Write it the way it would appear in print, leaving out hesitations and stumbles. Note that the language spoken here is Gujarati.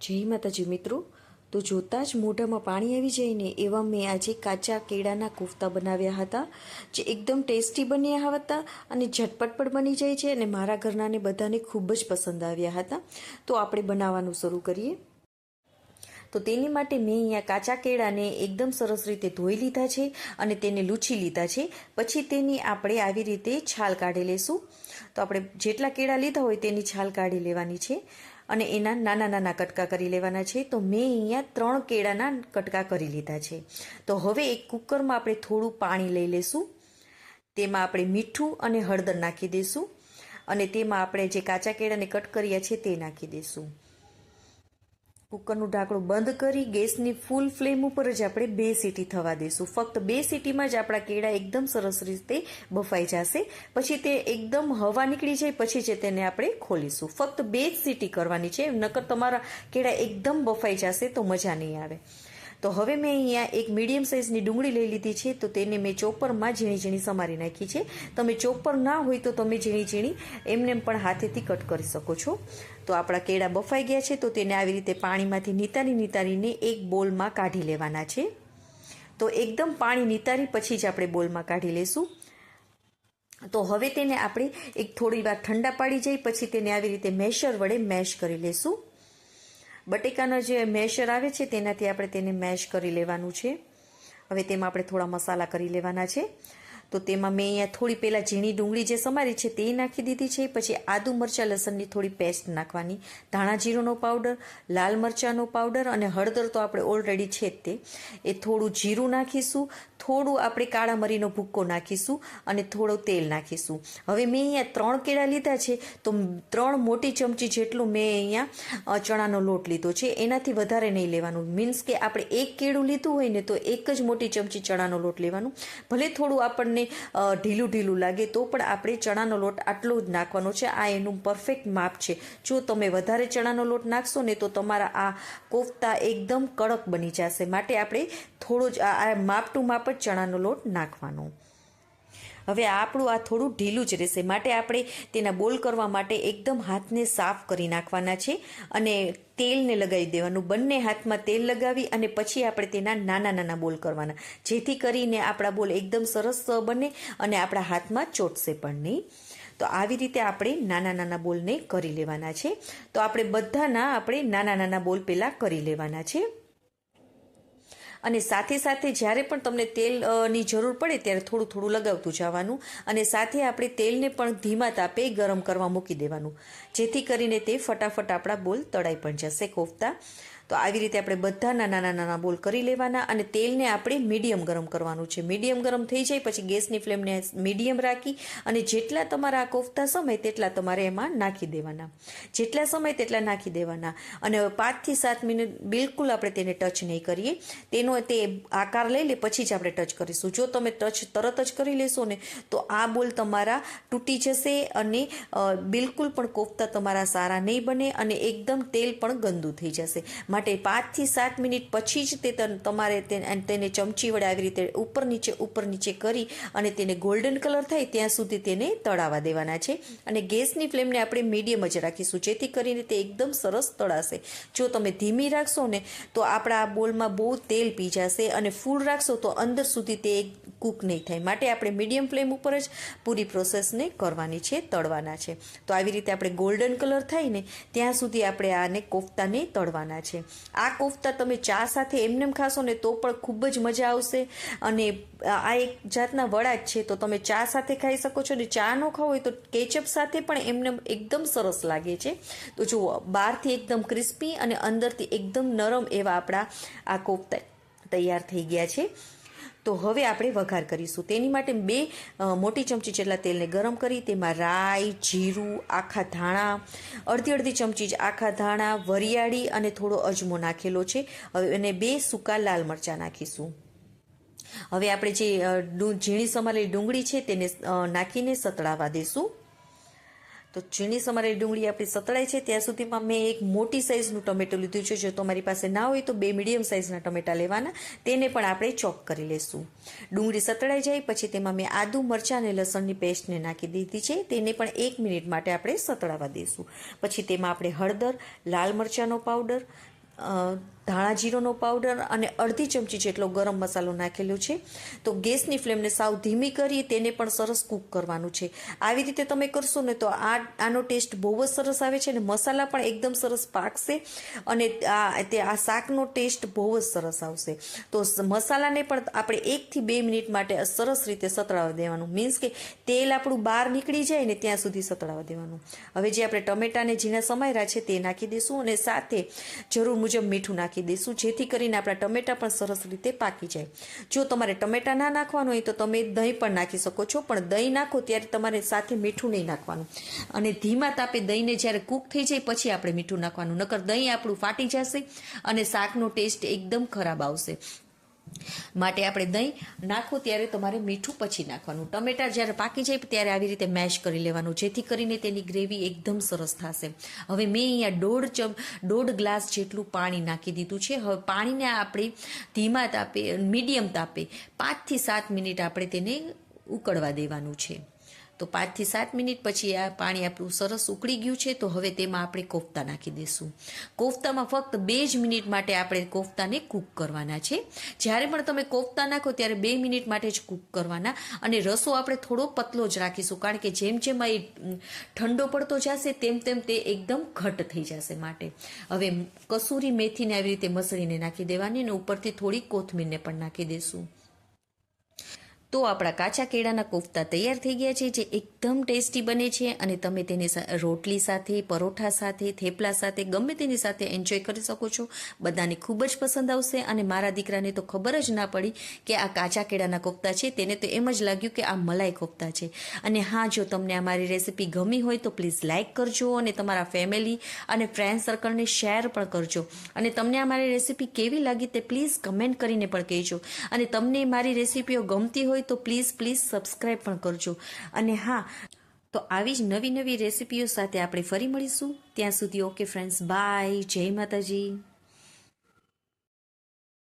જય માતાજી મિત્રો, તો જોતાં જ મોઢામાં પાણી આવી જાય ને એવા મેં આજે કાચા કેળાના કોફતા બનાવ્યા હતા, જે એકદમ ટેસ્ટી બન્યા હતા અને ઝટપટ પણ બની જાય છે અને મારા ઘરનાને બધાને ખૂબ જ પસંદ આવ્યા હતા. તો આપણે બનાવવાનું શરૂ કરીએ. તો તેની માટે મેં અહીંયા કાચા કેળાને એકદમ સરસ રીતે ધોઈ લીધા છે અને તેને લૂછી લીધા છે. પછી તેની આપણે આવી રીતે છાલ કાઢી લઈશું. તો આપણે જેટલા કેળા લીધા હોય તેની છાલ કાઢી લેવાની છે અને એના નાના નાના કટકા કરી લેવાના છે. તો મેં અહીંયા 3 કેળાના કટકા કરી લીધા છે. તો હવે એક કુકરમાં આપણે થોડું પાણી લઈ લઈશું. તેમાં આપણે મીઠું અને હળદર નાખી દઈશું અને તેમાં આપણે જે કાચા કેળાને કટ કર્યા છે તે નાખી દઈશું. કુકરનું ઢાંકણું બંધ કરી ગેસની ફૂલ ફ્લેમ ઉપર જ આપણે 2 સીટી થવા દઈશું. ફક્ત 2 સીટીમાં જ આપણા કેળા એકદમ સરસ રીતે બફાઈ જશે. પછી તે એકદમ હવા નીકળી જાય પછી જ તેને આપણે ખોલીશું. ફક્ત 2 જ સીટી કરવાની છે, નકર તમારા કેળા એકદમ બફાઈ જશે તો મજા નહીં આવે. તો હવે મેં અહીંયા એક મીડિયમ સાઇઝની ડુંગળી લઈ લીધી છે. તો તેને મેં ચોપરમાં ઝીણી ઝીણી સમારી નાખી છે. તમે ચોપર ના હોય તો તમે ઝીણી ઝીણી એમને પણ હાથેથી કટ કરી શકો છો. તો આપણા કેળા બફાઈ ગયા છે તો તેને આવી રીતે પાણીમાંથી નિતારીને એક બોલમાં કાઢી લેવાના છે. તો એકદમ પાણી નિતારી પછી જ આપણે બોલમાં કાઢી લઈશું. તો હવે તેને આપણે એક થોડી વાર ઠંડા પાડી જાય પછી તેને આવી રીતે મેશર વડે મેશ કરી લઈશું. બટેકાનો જે મેશર આવે છે તેનાથી આપણે તેને મેશ કરી લેવાનું છે. હવે તેમાં આપણે થોડા મસાલા કરી લેવાના છે. તો તેમાં મેં અહીંયા થોડી પહેલાં ઝીણી ડુંગળી જે સમારી છે તે નાખી દીધી છે. પછી આદુ મરચાં લસણની થોડી પેસ્ટ નાખવાની, ધાણા જીરુંનો પાવડર, લાલ મરચાંનો પાવડર અને હળદર તો આપણે ઓલરેડી છે જ તે. એ થોડું જીરું નાખીશું, થોડું આપણે કાળા મરીનો ભૂક્કો નાખીશું અને થોડું તેલ નાખીશું. હવે મેં અહીંયા 3 કેળા લીધા છે તો 3 મોટી ચમચી જેટલું મેં અહીંયા ચણાનો લોટ લીધો છે. એનાથી વધારે નહીં લેવાનું. મીન્સ કે આપણે 1 કેળું લીધું હોય ને તો 1 જ મોટી ચમચી ચણાનો લોટ લેવાનું. ભલે થોડું આપણને ઢીલું લાગે તો પણ આપણે ચણાનો લોટ આટલો જ નાખવાનો છે. આ એનું પરફેક્ટ માપ છે. જો તમે વધારે ચણાનો લોટ નાખશો ને તો તમારા આ કોફતા એકદમ કડક બની જશે. માટે આપણે થોડો જ આ માપ ટુ માપ જ ચણાનો લોટ નાખવાનો. હવે આપણું આ થોડું ઢીલું જ રહેશે માટે આપણે તેના બોલ કરવા માટે એકદમ હાથને સાફ કરી નાખવાના છે અને તેલને લગાવી દેવાનું. બંને હાથમાં તેલ લગાવી અને પછી આપણે તેના નાના નાના બોલ કરવાના, જેથી કરીને આપણા બોલ એકદમ સરસ બને અને આપણા હાથમાં ચોટશે પણ નહીં. તો આવી રીતે આપણે નાના નાના બોલને કરી લેવાના છે. તો આપણે બધાના નાના નાના બોલ પહેલાં કરી લેવાના છે. અને સાથે સાથે જ્યારે પણ તમને તેલની જરૂર પડે ત્યારે થોડું થોડું લગાવતું જવાનું અને સાથે આપણે તેલને પણ ધીમા તાપે ગરમ કરવા મૂકી દેવાનું, જેથી કરીને તે ફટાફટ આપણા બોલ તળાઈ પણ જશે કોફતા. તો આવી રીતે આપણે બધા નાના નાના બોલ કરી લેવાના અને તેલને આપણે મીડિયમ ગરમ કરવાનું છે. મીડિયમ ગરમ થઈ જાય પછી ગેસની ફ્લેમને મીડિયમ રાખી અને જેટલા તમારા આ કોફતા સમય તેટલા તમારે એમાં નાખી દેવાના. જેટલા સમય તેટલા નાખી દેવાના અને 5 થી 7 મિનિટ બિલકુલ આપણે તેને ટચ નહીં કરીએ. તેનો તે આકાર લઈ લે પછી જ આપણે ટચ કરીશું. જો તમે ટચ તરત જ કરી લેશો ને તો આ બોલ તમારા તૂટી જશે અને બિલકુલ પણ કોફતા તમારા સારા નહીં બને અને એકદમ તેલ પણ ગંદુ થઈ જશે. માટે 5 થી 7 મિનિટ પછી જ તે તમારે તેને ચમચી વડે આવી રીતે ઉપર નીચે કરી અને તેને ગોલ્ડન કલર થાય ત્યાં સુધી તેને તળાવવા દેવાના છે. અને ગેસની ફ્લેમને આપણે મીડિયમ જ રાખીશું, જેથી કરીને તે એકદમ સરસ તળાશે. જો તમે ધીમી રાખશો ને તો આપણા આ બોલમાં બહુ તેલ પી જશે અને ફૂલ રાખશો તો અંદર સુધી તે કૂક નહીં થાય. માટે આપણે મીડિયમ ફ્લેમ ઉપર જ પૂરી પ્રોસેસને કરવાની છે, તળવાના છે. તો આવી રીતે આપણે ગોલ્ડન કલર થાય ને ત્યાં સુધી આપણે આને કોફતાને તળવાના છે. આ કોફતા તમે ચા સાથે એમનેમ ખાશો ને તો પણ ખૂબ જ મજા આવશે અને આ એક જાતના વડા જ છે. તો તમે ચા સાથે ખાઈ શકો છો. અને ચા ન ખાવ હોય તો કેચઅપ સાથે પણ એમને એકદમ સરસ લાગે છે. તો જુઓ, બહારથી એકદમ ક્રિસ્પી અને અંદરથી એકદમ નરમ એવા આપણા આ કોફતા તૈયાર થઈ ગયા છે. તો હવે આપણે વઘાર કરીશું. તેની માટે 2 મોટી ચમચી જેટલા તેલને ગરમ કરી તેમાં રાઈ, જીરું, આખા ધાણા, અડધી ચમચી જ આખા ધાણા, વરિયાળી અને થોડો અજમો નાખેલો છે. હવે એને 2 સૂકા લાલ મરચાં નાખીશું. હવે આપણે જે ઝીણી સમારેલી ડુંગળી છે તેને નાખીને સતળાવા દઈશું. તો ઝીણી સમારેલી ડુંગળી આપણી સતળાય છે ત્યાં સુધીમાં મેં એક મોટી સાઇઝનું ટમેટું લીધું છે. જો તમારી પાસે ના હોય તો 2 મીડિયમ સાઇઝના ટમેટા લેવાના, તેને પણ આપણે ચોપ કરી લેશું. ડુંગળી સતળાઈ જાય પછી તેમાં મેં આદુ, મરચાં અને લસણની પેસ્ટને નાખી દીધી છે. તેને પણ 1 મિનિટ માટે આપણે સતળાવા દઈશું. પછી તેમાં આપણે હળદર, લાલ મરચાંનો પાવડર, ધાણા જીરોનો પાવડર અને અડધી ચમચી જેટલો ગરમ મસાલો નાખેલો છે. તો ગેસની ફ્લેમને સાવ ધીમી કરી તેને પણ સરસ કૂક કરવાનું છે. આવી રીતે તમે કરશો ને તો આનો ટેસ્ટ બહુ જ સરસ આવે છે અને મસાલા પણ એકદમ સરસ પાકશે અને આ શાકનો ટેસ્ટ બહુ જ સરસ આવશે. તો મસાલાને પણ આપણે 1 થી 2 મિનિટ માટે સરસ રીતે સતળાવા દેવાનું. મીન્સ કે તેલ આપણું બહાર નીકળી જાય ને ત્યાં સુધી સતળાવા દેવાનું. હવે જે આપણે ટમેટાને ઝીણા સમાર્યા છે તે નાખી દઈશું અને સાથે જરૂર મુજબ મીઠું નાખી દઈશું, જેથી કરીને આપણા ટમેટા પણ સરસ રીતે પાકી જાય. જો તમારે ટમેટા ના નાખવાનું હોય તો તમે દહીં પણ નાખી શકો છો, પણ દહીં નાખો ત્યારે તમારે સાથે મીઠું નહીં નાખવાનું અને ધીમા તાપે દહીંને જ્યારે કૂક થઈ જાય પછી આપણે મીઠું નાખવાનું, નકર દહીં આપણું ફાટી જશે અને શાકનો ટેસ્ટ એકદમ ખરાબ આવશે. માટે આપણે દહીં નાખો ત્યારે તમારે મીઠું પછી નાખવાનું. ટમેટા જ્યારે પાકી જાય ત્યારે આવી રીતે મેશ કરી લેવાનું, જેથી કરીને તેની ગ્રેવી એકદમ સરસ થશે. હવે મેં અહીંયા 1.5 ગ્લાસ જેટલું પાણી નાખી દીધું છે. હવે પાણીને આપણે ધીમા તાપે, મીડિયમ તાપે 5 થી 7 મિનિટ આપણે તેને ઉકળવા દેવાનું છે. તો 5 થી 7 મિનિટ પછી આ પાણી આપણું સરસ ઉકળી ગયું છે. તો હવે તેમાં આપણે કોફતા નાખી દઈશું. કોફતામાં ફક્ત 2 જ મિનિટ માટે આપણે કોફતાને કૂક કરવાના છે. જ્યારે પણ તમે કોફતા નાખો ત્યારે 2 મિનિટ માટે જ કૂક કરવાના અને રસો આપણે થોડો પતલો જ રાખીશું, કારણ કે જેમ જેમ એ ઠંડો પડતો જશે તેમ તેમ તે એકદમ ઘટ થઈ જશે. માટે હવે કસૂરી મેથીને આવી રીતે મસળીને નાખી દેવાની અને ઉપરથી થોડી કોથમીરને પણ નાખી દઈશું. તો આપણા કાચા કેળાના કોફતા તૈયાર થઈ ગયા છે, જે એકદમ ટેસ્ટી બને છે અને તમે તેને રોટલી સાથે, પરોઠા સાથે, થેપલા સાથે ગમે તેની સાથે એન્જોય કરી શકો છો. બધાને ખૂબ જ પસંદ આવશે અને મારા દીકરાને તો ખબર જ ના પડી કે આ કાચા કેળાના કોફતા છે. તેને તો એમ જ લાગ્યું કે આ મલાઈ કોફતા છે. અને હા, જો તમને અમારી રેસીપી ગમી હોય તો પ્લીઝ લાઇક કરજો અને તમારા ફેમિલી અને ફ્રેન્ડ સર્કલને શેર પણ કરજો. અને તમને અમારી રેસીપી કેવી લાગી તે પ્લીઝ કમેન્ટ કરીને પણ કહેજો. અને તમને મારી રેસીપીઓ ગમતી હોય તો પ્લીઝ સબસ્ક્રાઈબ પણ કરજો. અને હા, તો આવી જ નવી રેસીપીઓ સાથે આપણે ફરી મળીશું. ત્યાં સુધી ઓકે ફ્રેન્ડ્સ, બાય, જય માતાજી.